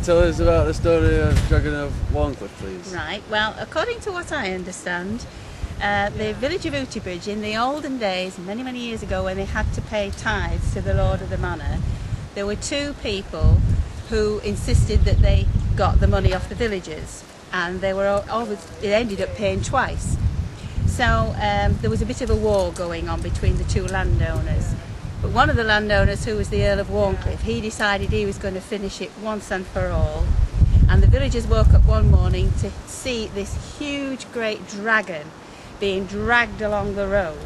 Tell us about the story of Dragon of Wantley, please. Right, well, according to what I understand, the village of Outybridge in the olden days, many, many years ago, when they had to pay tithes to the Lord of the Manor, there were two people who insisted that they got the money off the villagers, and they were it ended up paying twice. So there was a bit of a war going on between the two landowners. But one of the landowners, who was the Earl of Wantley, he decided he was going to finish it once and for all. And the villagers woke up one morning to see this huge, great dragon being dragged along the road.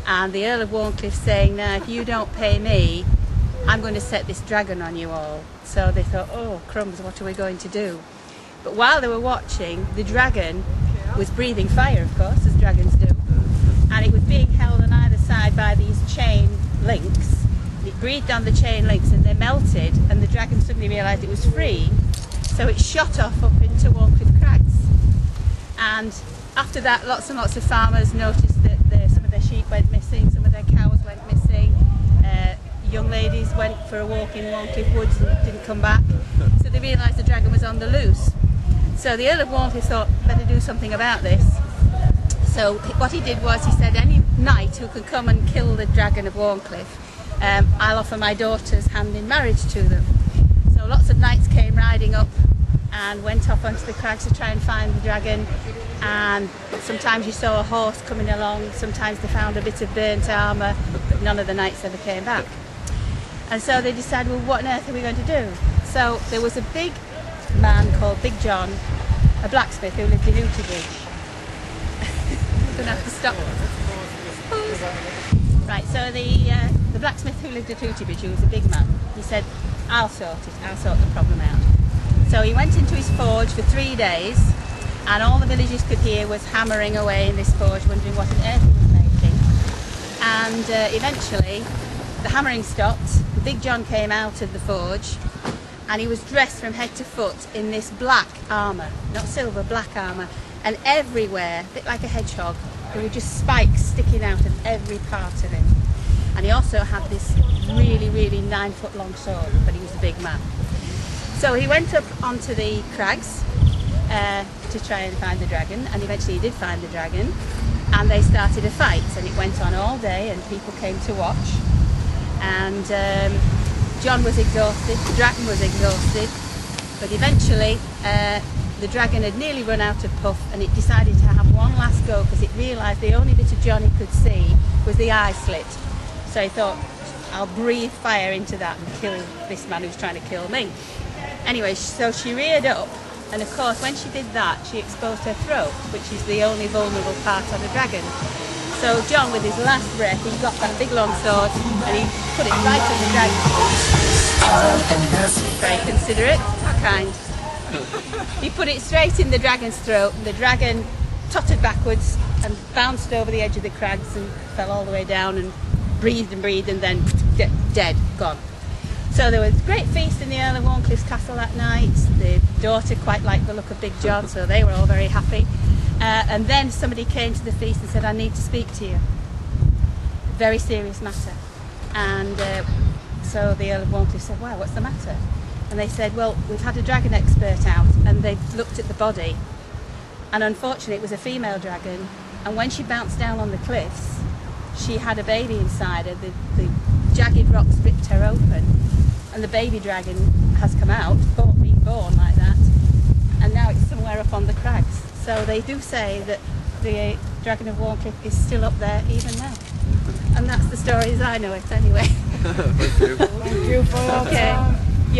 And the Earl of Wantley saying, now if you don't pay me, I'm going to set this dragon on you all. So they thought, oh crumbs, what are we going to do? But while they were watching, the dragon was breathing fire, of course, as dragons do. And it was being held on either side by these chain links. It breathed on the chain links and they melted, and the dragon suddenly realised it was free. So it shot off up into Wantley Crags. And after that, lots and lots of farmers noticed that some of their sheep went missing, some of their cows went missing. Young ladies went for a walk in Wantley Woods and didn't come back. So they realised the dragon was on the loose. So the Earl of Wantley thought, better do something about this. So what he did was he said, any knight who can come and kill the Dragon of Wantley, I'll offer my daughter's hand in marriage to them. So lots of knights came riding up and went off onto the crags to try and find the dragon. And sometimes you saw a horse coming along, sometimes they found a bit of burnt armour, but none of the knights ever came back. And so they decided, well, what on earth are we going to do? So there was a big man called Big John, a blacksmith who lived in Outybridge. I'm going to have to stop. Right, so the blacksmith who lived at Outybridge, who was a big man, he said, I'll sort the problem out. So he went into his forge for 3 days, and all the villagers could hear was hammering away in this forge, wondering what on earth he was making. And eventually the hammering stopped. Big John came out of the forge, and he was dressed from head to foot in this black armour, not silver, black armour, and everywhere, a bit like a hedgehog, there were just spikes sticking out of every part of him. And he also had this really, really 9-foot long sword, but he was a big man. So he went up onto the crags to try and find the dragon, and eventually he did find the dragon, and they started a fight, and it went on all day, and people came to watch. And John was exhausted, the dragon was exhausted, but eventually the dragon had nearly run out of puff, and it decided to have one last go because it realised the only bit of John he could see was the eye slit. So he thought, I'll breathe fire into that and kill this man who's trying to kill me. Anyway, so she reared up, and of course when she did that she exposed her throat, which is the only vulnerable part on a dragon. So John, with his last breath, he got that big long sword and he put it right on the dragon's throat. Very considerate, how kind. He put it straight in the dragon's throat, and the dragon tottered backwards and bounced over the edge of the crags and fell all the way down and breathed, and then dead, gone. So there was a great feast in the Earl of Wantley's castle that night. The daughter quite liked the look of Big John, so they were all very happy. And then somebody came to the feast and said, I need to speak to you. Very serious matter. And so the Earl of Wantley said, wow, what's the matter? And they said, well, we've had a dragon expert out and they've looked at the body. And unfortunately it was a female dragon. And when she bounced down on the cliffs, she had a baby inside her. The jagged rocks ripped her open. And the baby dragon has come out, being born like that. And now it's somewhere up on the crags. So they do say that the Dragon of Wantley is still up there even now. And that's the story as I know it anyway. Thank you. Thank you for your time.